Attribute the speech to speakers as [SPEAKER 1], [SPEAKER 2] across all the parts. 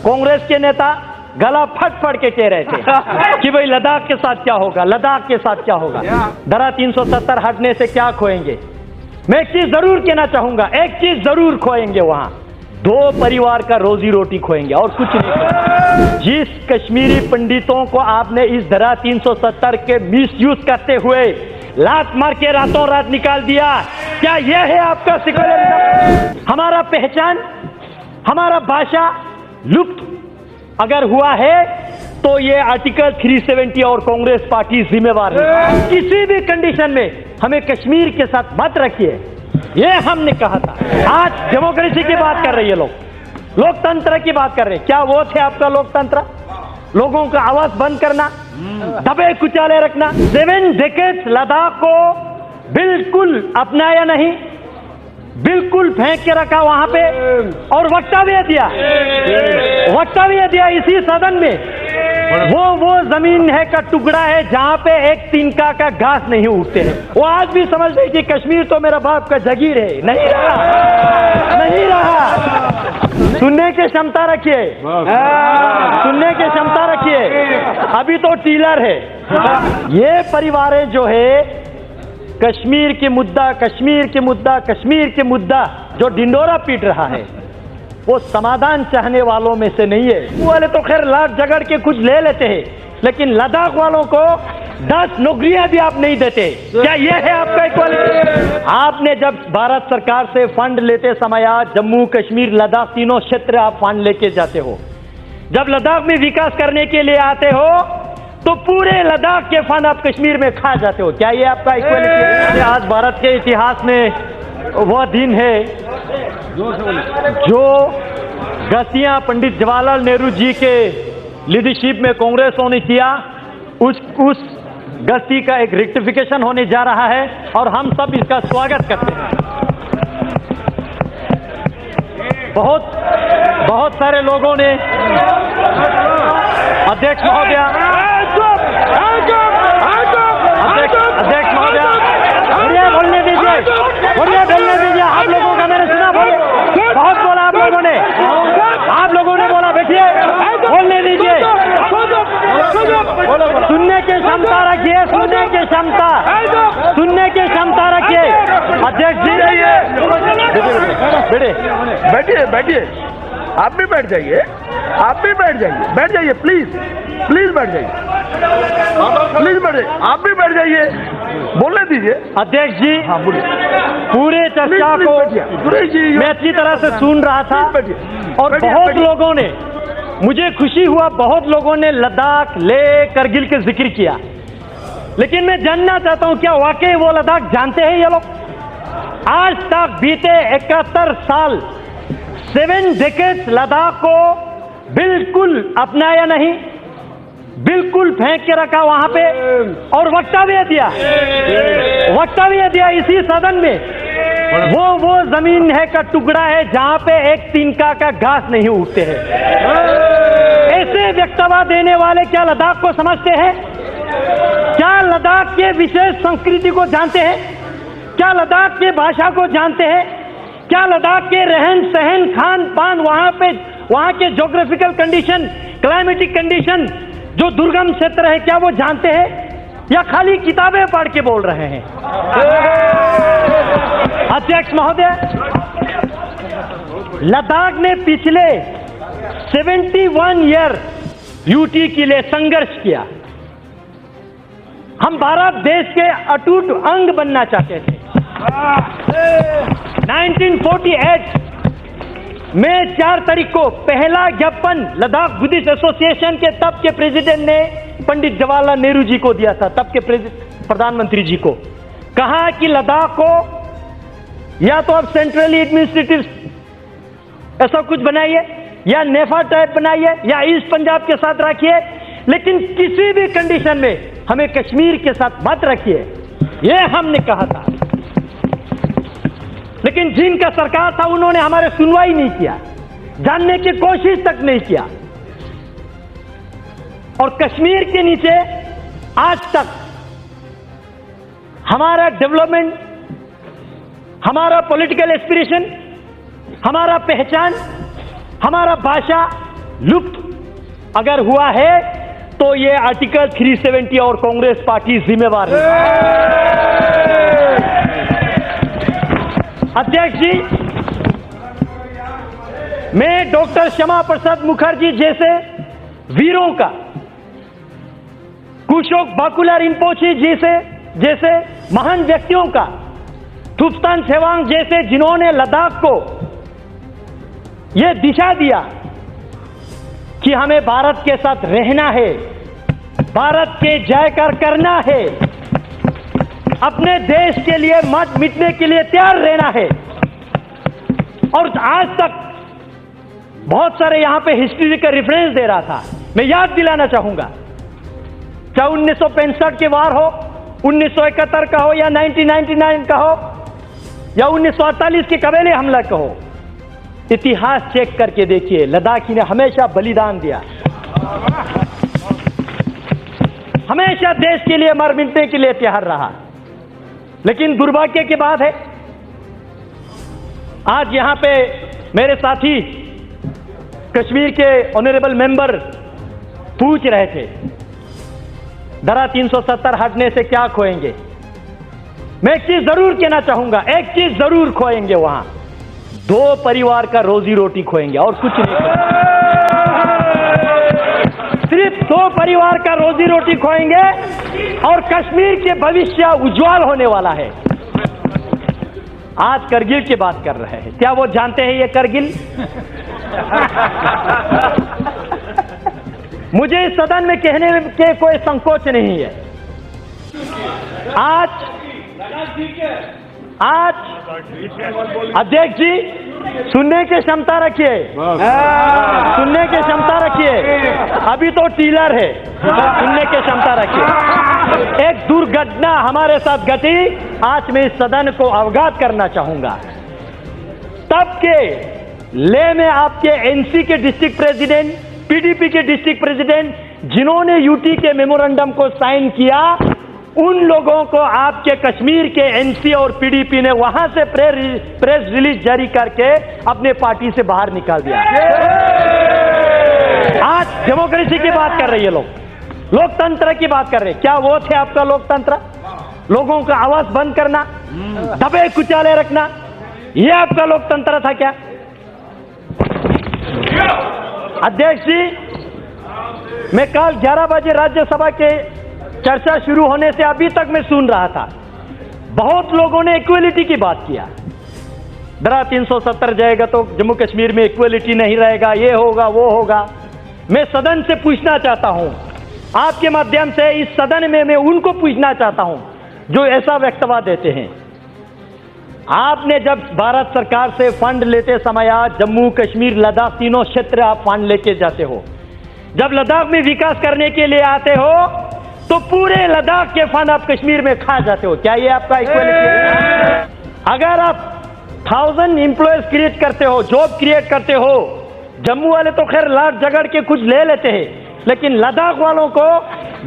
[SPEAKER 1] कांग्रेस के नेता गला फट फट के कह रहे थे कि भाई लद्दाख के साथ क्या होगा, लद्दाख के साथ क्या होगा, धारा 370 हटने से क्या खोएंगे। मैं एक चीज जरूर कहना चाहूंगा, एक चीज जरूर खोएंगे वहां, 2 परिवार का रोजी रोटी खोएंगे और कुछ नहीं। जिस कश्मीरी पंडितों को आपने इस धारा 370 के मिसयूज करते हुए लात मार के रातों रात निकाल दिया, क्या यह है आपका सेक्युलरिज्म? हमारा पहचान, हमारा भाषा लुप्त अगर हुआ है तो ये आर्टिकल 370 और कांग्रेस पार्टी जिम्मेवार है। किसी भी कंडीशन में हमें कश्मीर के साथ मत रखिए, ये हमने कहा था। आज डेमोक्रेसी की बात कर रही है लोग, लोकतंत्र की बात कर रहे हैं। क्या वो थे आपका लोकतंत्र? लोगों का आवाज बंद करना, दबे कुचाले रखना। 7 डेकेड्स लद्दाख को बिल्कुल अपनाया नहीं, बिल्कुल फेंक के रखा वहां पे और वक्तव्य दिया इसी सदन में। वो जमीन है का टुकड़ा है जहां पे एक तिनका का घास नहीं उगते हैं। वो आज भी समझ रही कि कश्मीर तो मेरा बाप का जागीर है। नहीं रहा। सुनने की क्षमता रखिए, सुनने की क्षमता रखिए। अभी तो टीलर है। ये परिवारें जो है कश्मीर के मुद्दा जो ढिंडोरा पीट रहा है, वो समाधान चाहने वालों में से नहीं है। वो वाले तो खैर लाख झगड़ के कुछ ले लेते हैं, लेकिन लद्दाख वालों को 10 नौकरियां भी आप नहीं देते। क्या ये है आपका इक्वालिटी? आपने जब भारत सरकार से फंड लेते समय जम्मू कश्मीर लद्दाख तीनों क्षेत्र आप फंड लेके जाते हो, जब लद्दाख में विकास करने के लिए आते हो तो पूरे लद्दाख के फंड आप कश्मीर में खा जाते हो। क्या ये आपका इक्वालिटी है? आज भारत के इतिहास में वह दिन है जो गस्तियां पंडित जवाहरलाल नेहरू जी के लीडरशिप में कांग्रेसों ने किया, उस गस्ती का एक रेक्टिफिकेशन होने जा रहा है और हम सब इसका स्वागत करते हैं। बहुत सारे लोगों ने अध्यक्ष महोदया बोलने दीजिए। आप लोगों का मैंने सुना, बहुत बोला आप लोगों ने बोला, बैठिए, बोलने दीजिए। सुनने की क्षमता रखिए, सुनने की क्षमता रखिए। अध्यक्ष जी
[SPEAKER 2] बैठिए। आप भी बैठ जाइए, प्लीज बैठ जाइए, आप भी बैठ जाइए, बोलने दीजिए।
[SPEAKER 1] अध्यक्ष जी,
[SPEAKER 2] हाँ बोलिए।
[SPEAKER 1] पूरे चर्चा को मैं अच्छी तरह से सुन रहा था और बहुत लोगों ने, मुझे खुशी हुआ, बहुत लोगों ने लद्दाख, लेह, करगिल के जिक्र किया, लेकिन मैं जानना चाहता हूं क्या वाकई वो लद्दाख जानते हैं ये लोग? आज तक बीते 71 साल 7 डेकेड्स लद्दाख को बिल्कुल अपनाया नहीं, बिल्कुल फेंक के रखा वहां पे और वक्तव्य दिया इसी सदन में। वो जमीन है का टुकड़ा है जहां पे एक तिनका का घास नहीं उगते हैं। ऐसे वक्तव्य देने वाले क्या लद्दाख को समझते हैं? क्या लद्दाख के विशेष संस्कृति को जानते हैं? क्या लद्दाख के भाषा को जानते हैं? क्या लद्दाख के रहन सहन, खान पान, वहां के ज्योग्राफिकल कंडीशन, क्लाइमेटिक कंडीशन, जो दुर्गम क्षेत्र है, क्या वो जानते हैं या खाली किताबें पढ़ के बोल रहे हैं? अध्यक्ष महोदय, लद्दाख ने पिछले 71 ईयर यूटी के लिए संघर्ष किया। हम भारत देश के अटूट अंग बनना चाहते थे। 1948 में 4 तारीख को पहला ज्ञापन लद्दाख बुद्धिस्ट एसोसिएशन के तब के प्रेसिडेंट ने पंडित जवाहरलाल नेहरू जी को दिया था, तब के प्रधानमंत्री जी को। कहा कि लद्दाख को या तो आप सेंट्रली एडमिनिस्ट्रेटिव ऐसा कुछ बनाइए या नेफा टाइप बनाइए या ईस्ट पंजाब के साथ रखिए, लेकिन किसी भी कंडीशन में हमें कश्मीर के साथ मत रखिए, ये हमने कहा था। लेकिन जिनका सरकार था उन्होंने हमारे सुनवाई नहीं किया, जानने की कोशिश तक नहीं किया। और कश्मीर के नीचे आज तक हमारा डेवलपमेंट, हमारा पॉलिटिकल एस्पिरेशन, हमारा पहचान, हमारा भाषा लुप्त अगर हुआ है तो ये आर्टिकल 370 और कांग्रेस पार्टी जिम्मेवार है। अध्यक्ष जी, मैं डॉक्टर श्यामा प्रसाद मुखर्जी जैसे वीरों का, कुशोक बाकुला रिम्पोची जैसे महान व्यक्तियों का, थुप्तान सेवांग जैसे जिन्होंने लद्दाख को यह दिशा दिया कि हमें भारत के साथ रहना है, भारत के जयकार करना है, अपने देश के लिए मत मिटने के लिए तैयार रहना है। और आज तक बहुत सारे यहां पे हिस्ट्री का रेफरेंस दे रहा था, मैं याद दिलाना चाहूंगा, चाहे 1965 के वार हो, 1971 का हो, या 1999 का हो, या 1948 के कबीले हमला का हो, इतिहास चेक करके देखिए, लद्दाखी ने हमेशा बलिदान दिया, हमेशा देश के लिए मर मिटने के लिए तैयार रहा। लेकिन दुर्भाग्य की बात है, आज यहां पे मेरे साथी कश्मीर के ऑनरेबल मेंबर पूछ रहे थे, धारा 370 हटने से क्या खोएंगे। मैं एक चीज जरूर कहना चाहूंगा, एक चीज जरूर खोएंगे, वहां 2 परिवार का रोजी रोटी खोएंगे और कुछ नहीं खोएंगे। सिर्फ 2 परिवार का रोजी रोटी खोएंगे और कश्मीर के भविष्य उज्जवल होने वाला है। आज करगिल की बात कर रहे हैं, क्या वो जानते हैं ये करगिल? मुझे इस सदन में कहने के कोई संकोच नहीं है। आज अध्यक्ष जी, सुनने की क्षमता रखिए, सुनने की क्षमता रखिए, अभी तो टीलर है, सुनने की क्षमता रखिए। एक दुर्घटना हमारे साथ घटी, आज मैं इस सदन को अवगत करना चाहूंगा। तब के ले में आपके एनसी के डिस्ट्रिक्ट प्रेसिडेंट, पीडीपी के डिस्ट्रिक्ट प्रेसिडेंट, जिन्होंने यूटी के मेमोरेंडम को साइन किया, उन लोगों को आपके कश्मीर के एनसी और पीडीपी ने वहां से प्रेस रिलीज जारी करके अपने पार्टी से बाहर निकाल दिया। आज डेमोक्रेसी की बात कर रही है, लोग लोकतंत्र की बात कर रहे हैं। क्या वो थे आपका लोकतंत्र? लोगों का आवाज बंद करना, दबे कुचाले रखना, ये आपका लोकतंत्र था क्या? अध्यक्ष जी, मैं कल 11 बजे राज्यसभा के चर्चा शुरू होने से अभी तक मैं सुन रहा था, बहुत लोगों ने इक्वलिटी की बात किया। धारा 370 जाएगा तो जम्मू कश्मीर में इक्वलिटी नहीं रहेगा, ये होगा वो होगा। मैं सदन से पूछना चाहता हूं, आपके माध्यम से इस सदन में मैं उनको पूछना चाहता हूं जो ऐसा वक्तव्य देते हैं। आपने जब भारत सरकार से फंड लेते समय जम्मू कश्मीर लद्दाख तीनों क्षेत्र आप फंड लेके जाते हो, जब लद्दाख में विकास करने के लिए आते हो तो पूरे लद्दाख के फंड आप कश्मीर में खा जाते हो। क्या ये आपका इक्वलिटी? अगर आप 1000 एम्प्लॉयज क्रिएट करते हो, जॉब क्रिएट करते हो, जम्मू वाले तो खैर लाख झगड़ के कुछ ले लेते हैं, लेकिन लद्दाख वालों को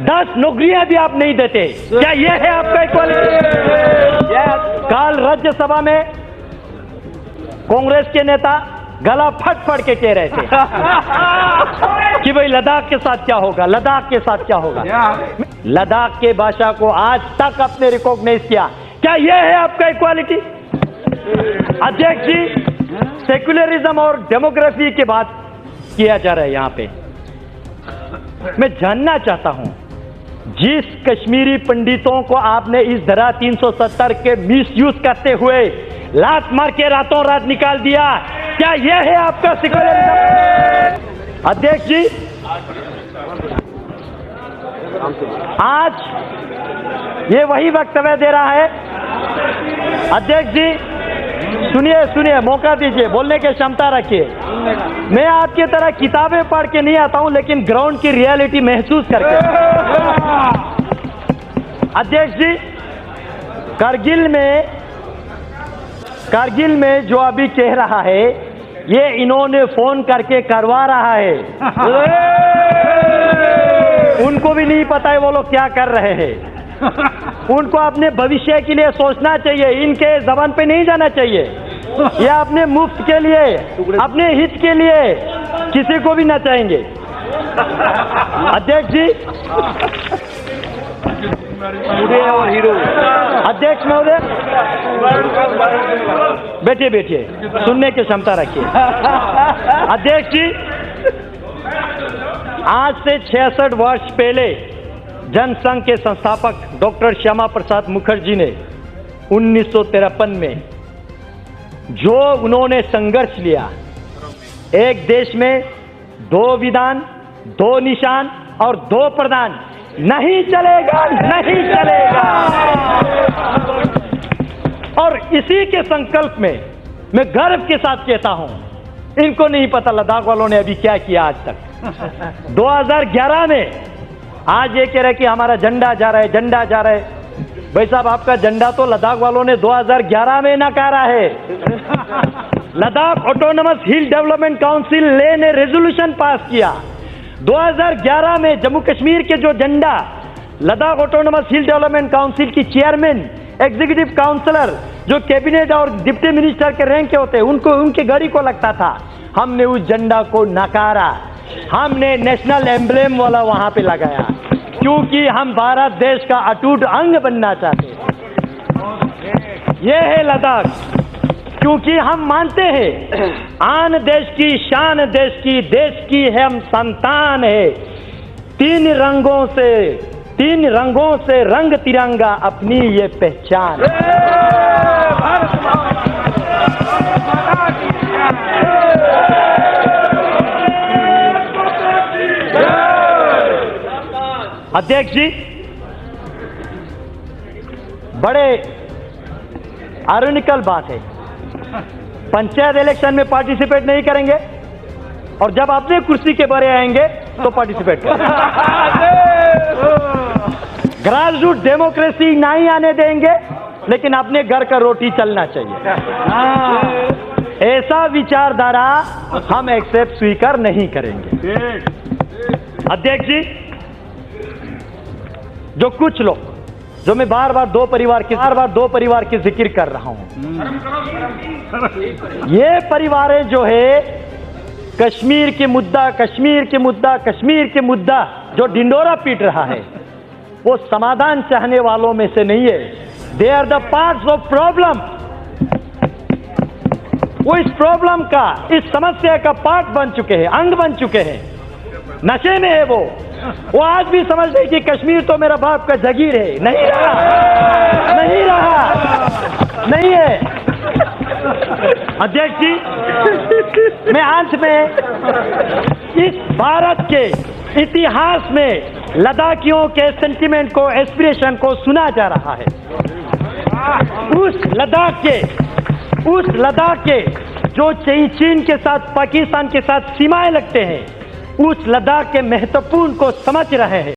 [SPEAKER 1] 10 नौकरियां भी आप नहीं देते। क्या ये है आपका इक्वलिटी? कल राज्यसभा में कांग्रेस के नेता गला फट के कह रहे थे कि भाई लद्दाख के साथ क्या होगा, लद्दाख के साथ क्या होगा। लद्दाख के भाषा को आज तक आपने रिकॉग्नाइज किया। क्या यह है आपका इक्वालिटी? अध्यक्ष जी, सेक्युलरिज्म और डेमोग्राफी की बात किया जा रहा है यहां पे। मैं जानना चाहता हूं, जिस कश्मीरी पंडितों को आपने इस धारा 370 के मिसयूज करते हुए लात मार के रातों रात निकाल दिया, क्या यह है आपका सेक्युलरिज्म? अध्यक्ष जी, आज ये वही वक्तव्य दे रहा है। अध्यक्ष जी, सुनिए, मौका दीजिए, बोलने की क्षमता रखिए। मैं आपकी तरह किताबें पढ़ के नहीं आता हूं, लेकिन ग्राउंड की रियलिटी महसूस करके। अध्यक्ष जी, कारगिल में जो अभी कह रहा है, ये इन्होंने फोन करके करवा रहा है। उनको भी नहीं पता है वो लोग क्या कर रहे हैं। उनको अपने भविष्य के लिए सोचना चाहिए, इनके जबान पे नहीं जाना चाहिए। या अपने मुफ्त के लिए, अपने हित के लिए किसी को भी नचाएंगे। अध्यक्ष जी, अध्यक्ष महोदय, बैठिए बैठिए, सुनने की क्षमता रखिए। अध्यक्ष जी, आज से 66 वर्ष पहले जनसंघ के संस्थापक डॉक्टर श्यामा प्रसाद मुखर्जी ने 1953 में जो उन्होंने संघर्ष लिया, एक देश में 2 विधान, 2 निशान और 2 प्रधान, नहीं चलेगा, नहीं चलेगा। और इसी के संकल्प में मैं गर्व के साथ कहता हूं, इनको नहीं पता लद्दाख वालों ने अभी क्या किया आज तक। 2011 में आज ये कह रहे कि हमारा झंडा जा रहा है, झंडा जा रहा है। भाई साहब, आपका झंडा तो लद्दाख वालों ने 2011 में नकारा है। लद्दाख ऑटोनमस हिल डेवलपमेंट काउंसिल ने रेजोल्यूशन पास किया 2011 में। जम्मू कश्मीर के जो झंडा लद्दाख ऑटोनमस हिल डेवलपमेंट काउंसिल की चेयरमैन, एग्जीक्यूटिव काउंसलर, जो कैबिनेट और डिप्टी मिनिस्टर के रैंक के होते हैं, उनको उनकी गाड़ी को लगता था, हमने उस झंडा को नकारा। हमने नेशनल एम्ब्लेम वाला वहां पे लगाया, क्योंकि हम भारत देश का अटूट अंग बनना चाहते हैं। ये है लद्दाख, क्योंकि हम मानते हैं आन देश की शान, देश की है हम संतान है। 3 रंगों से रंग तिरंगा अपनी ये पहचान। अध्यक्ष जी, बड़े आयरनिकल बात है, पंचायत इलेक्शन में पार्टिसिपेट नहीं करेंगे और जब अपने कुर्सी के बारे आएंगे तो पार्टिसिपेट करेंगे। ग्रास रूट डेमोक्रेसी नहीं आने देंगे, लेकिन अपने घर का रोटी चलना चाहिए। ऐसा विचारधारा हम एक्सेप्ट स्वीकार नहीं करेंगे। अध्यक्ष जी, जो कुछ लोग, जो मैं बार बार दो परिवार की जिक्र कर रहा हूं, ये परिवारें जो है कश्मीर के मुद्दा जो डिंडोरा पीट रहा है, वो समाधान चाहने वालों में से नहीं है। They are the parts of problem. वो इस प्रॉब्लम का, इस समस्या का पार्ट बन चुके हैं, अंग बन चुके हैं। नशे में है वो आज भी समझते हैं कि कश्मीर तो मेरा बाप का जागीर है। नहीं रहा, नहीं है। अध्यक्ष जी, मैं अंत में इस भारत के इतिहास में लद्दाखियों के सेंटिमेंट को, एस्पिरेशन को सुना जा रहा है। उस लद्दाख के जो चीन के साथ, पाकिस्तान के साथ सीमाएं लगते हैं, उस लद्दाख के महत्वपूर्ण को समझ रहे हैं।